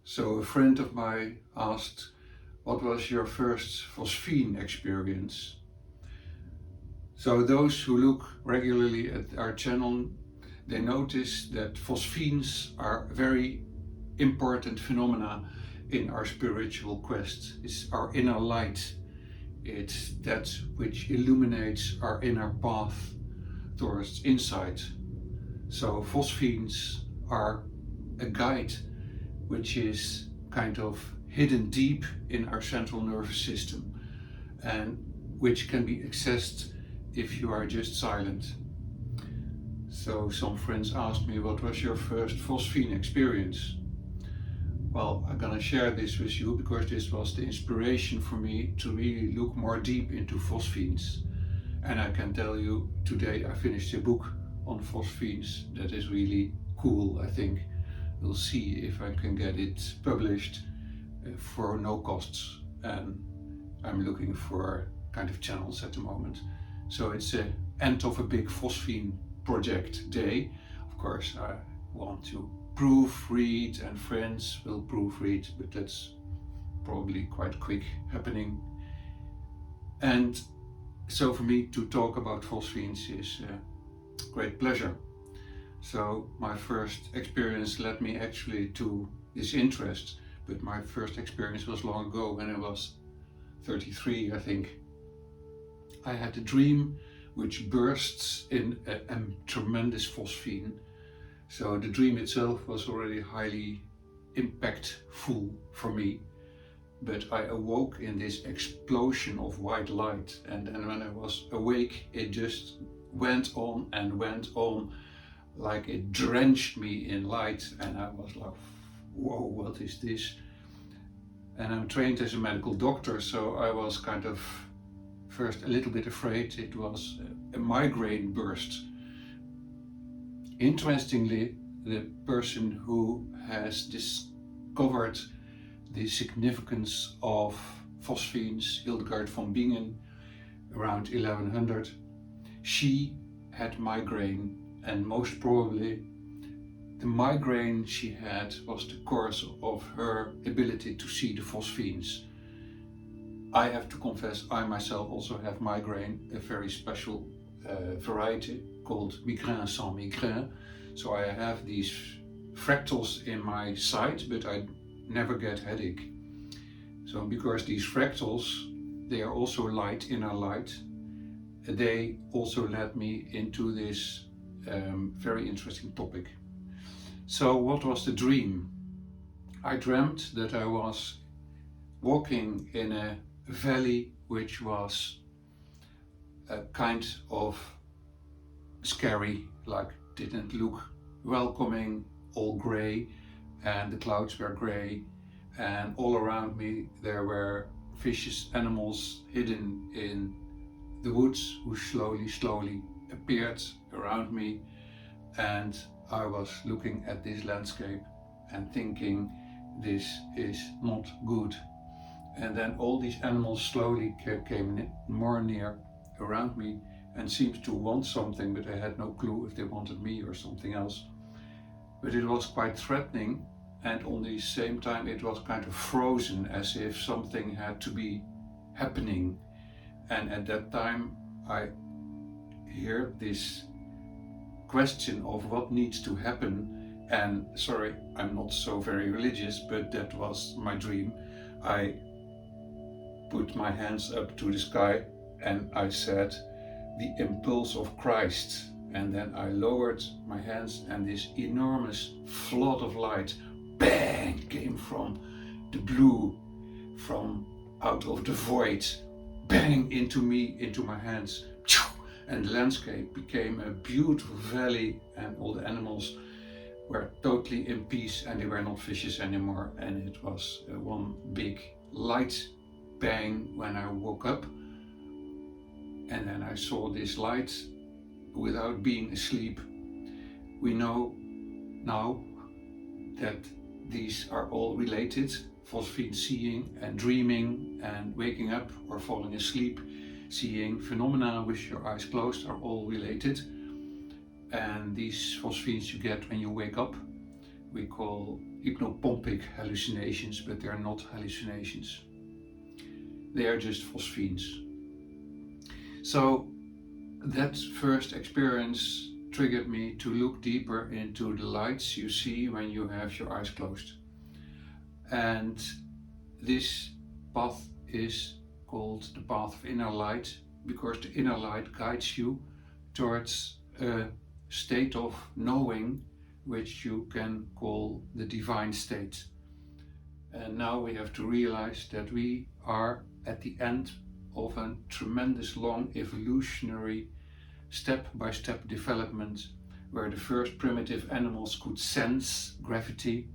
So a friend of mine asked, what was your first phosphene experience? So those who look regularly at our channel, they notice that phosphenes are very important phenomena in our spiritual quest. It's our inner light. It's that which illuminates our inner path towards insight. So phosphenes are a guide which is kind of hidden deep in our central nervous system and which can be accessed if you are just silent. So some friends asked me, what was your first phosphene experience? Well, I'm gonna share this with you because this was the inspiration for me to really look more deep into phosphenes. And I can tell you, today I finished a book on phosphenes that is really cool, I think. We'll see if I can get it published for no costs. And I'm looking for kind of channels at the moment. So it's the end of a big phosphene project day. Of course, I want to proofread and friends will proofread, but that's probably quite quick happening. And so for me to talk about phosphenes is a great pleasure. So my first experience led me actually to this interest, but my first experience was long ago when I was 33, I think. I had a dream which bursts in a tremendous phosphene. So the dream itself was already highly impactful for me, but I awoke in this explosion of white light, and when I was awake it just went on and went on, like it drenched me in light, and I was like, whoa, what is this? And I'm trained as a medical doctor, so I was kind of first a little bit afraid. It was a migraine burst. Interestingly, the person who has discovered the significance of phosphenes, Hildegard von Bingen, around 1100, she had migraine, and most probably the migraine she had was the cause of her ability to see the phosphenes. I have to confess, I myself also have migraine, a very special variety called migraine sans migraine. So I have these fractals in my side, but I never get headache. So because these fractals, they are also light, inner light, they also led me into this very interesting topic. So what was the dream? I dreamt that I was walking in a valley which was a kind of scary, like didn't look welcoming, all grey, and the clouds were grey, and all around me there were vicious animals hidden in the woods who slowly appeared around me, and I was looking at this landscape and thinking, this is not good. And then all these animals slowly came more near around me and seemed to want something, but I had no clue if they wanted me or something else. But it was quite threatening, and on the same time it was kind of frozen, as if something had to be happening. And at that time I hear this question of what needs to happen, and sorry, I'm not so very religious, but that was my dream. I put my hands up to the sky and I said, the impulse of Christ. And then I lowered my hands, and this enormous flood of light, bang, came from the blue, from out of the void, bang, into me, into my hands. And the landscape became a beautiful valley, and all the animals were totally in peace, and they were not vicious anymore. And it was one big light bang when I woke up. And then I saw this light without being asleep. We know now that these are all related. Phosphene seeing and dreaming and waking up or falling asleep, seeing phenomena with your eyes closed are all related. And these phosphenes you get when you wake up, we call hypnopompic hallucinations, but they are not hallucinations. They are just phosphenes. So that first experience triggered me to look deeper into the lights you see when you have your eyes closed. And this path is called the path of inner light, because the inner light guides you towards a state of knowing, which you can call the divine state. And now we have to realize that we are at the end of a tremendous long evolutionary step-by-step development, where the first primitive animals could sense gravity,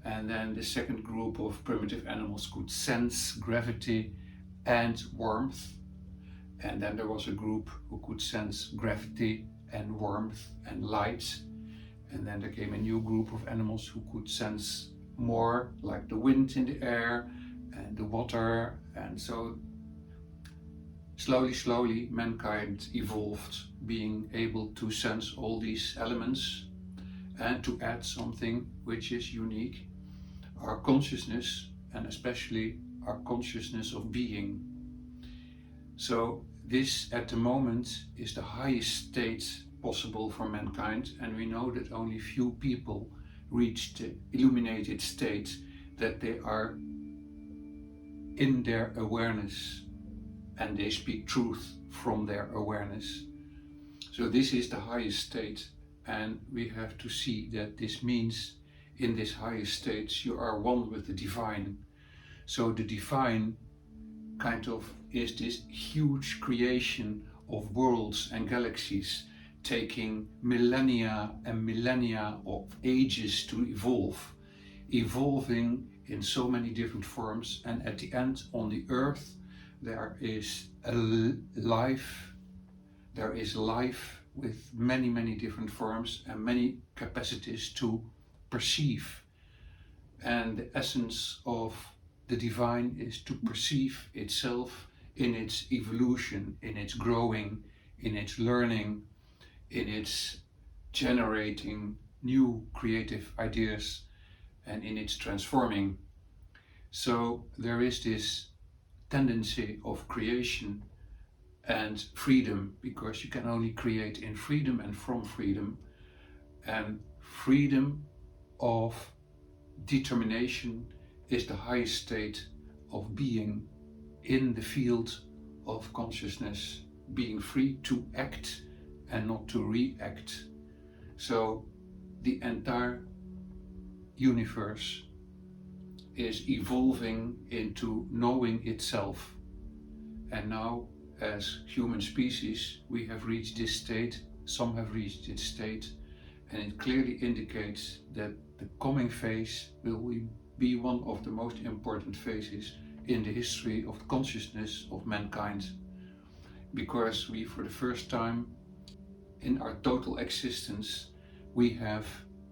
and then the second group of primitive animals could sense gravity and warmth, and then there was a group who could sense gravity and warmth and light, and then there came a new group of animals who could sense more, like the wind in the air and the water. And so slowly mankind evolved, being able to sense all these elements, and to add something which is unique, our consciousness, and especially our consciousness of being. So this at the moment is the highest state possible for mankind, and we know that only few people reach the illuminated state, that they are in their awareness and they speak truth from their awareness. So this is the highest state, and we have to see that this means in this highest state you are one with the divine. So the divine kind of is this huge creation of worlds and galaxies, taking millennia and millennia of ages to evolving in so many different forms, and at the end on the earth there is life with many different forms and many capacities to perceive. And the essence of the divine is to perceive itself in its evolution, in its growing, in its learning, in its generating new creative ideas, and in its transforming. So there is this tendency of creation and freedom, because you can only create in freedom and from freedom, and freedom of determination is the highest state of being in the field of consciousness, being free to act and not to react. So the entire universe is evolving into knowing itself. And now, as human species, we have reached this state, some have reached this state, and it clearly indicates that the coming phase will be one of the most important phases in the history of consciousness of mankind, because we, for the first time in our total existence, we have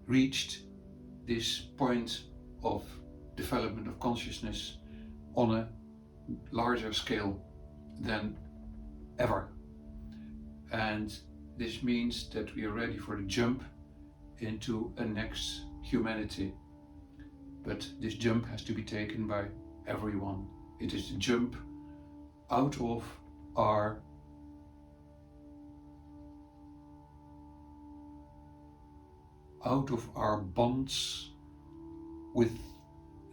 reached this point of development of consciousness on a larger scale than ever. And this means that we are ready for the jump into a next humanity. But this jump has to be taken by everyone. It is the jump out of our bonds with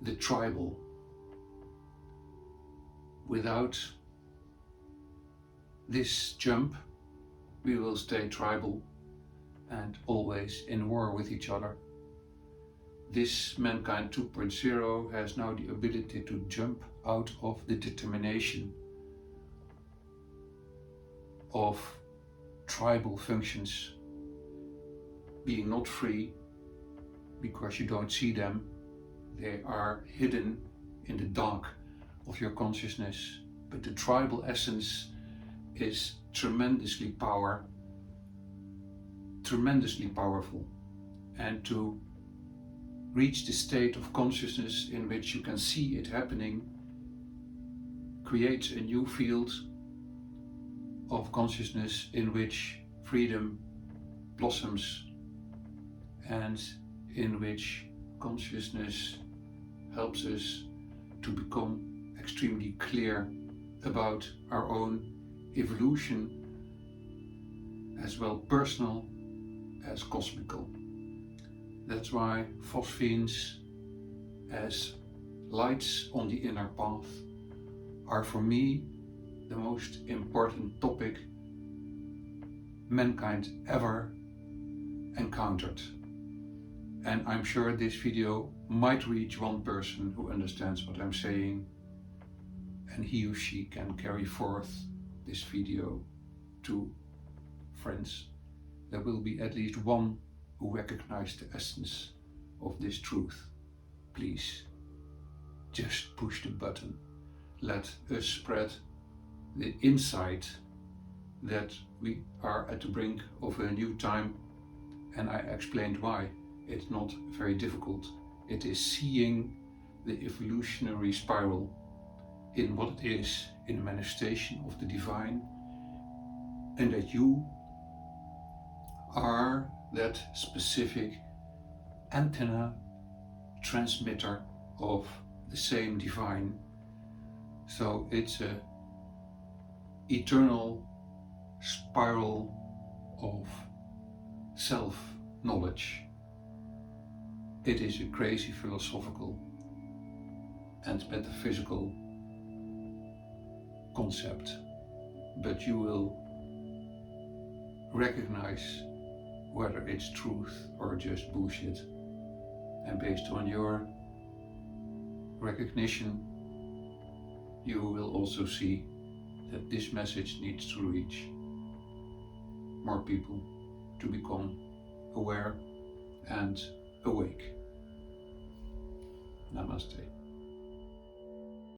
the tribal. Without this jump, we will stay tribal and always in war with each other. This mankind 2.0 has now the ability to jump out of the determination of tribal functions, being not free because you don't see them. They are hidden in the dark of your consciousness. But the tribal essence is tremendously powerful. And to reach the state of consciousness in which you can see it happening creates a new field of consciousness in which freedom blossoms and in which consciousness helps us to become extremely clear about our own evolution, as well personal as cosmical. That's why Phosphenes, as lights on the inner path, are for me the most important topic mankind ever encountered. And I'm sure this video might reach one person who understands what I'm saying, and he or she can carry forth this video to friends. There will be at least one who recognizes the essence of this truth. Please, just push the button. Let us spread the insight that we are at the brink of a new time, and I explained why. It's not very difficult. It is seeing the evolutionary spiral in what it is, in the manifestation of the divine, and that you are that specific antenna transmitter of the same divine. So it's a eternal spiral of self-knowledge. It is a crazy philosophical and metaphysical concept, but you will recognize whether it's truth or just bullshit. And based on your recognition, you will also see that this message needs to reach more people to become aware and awake. Namaste.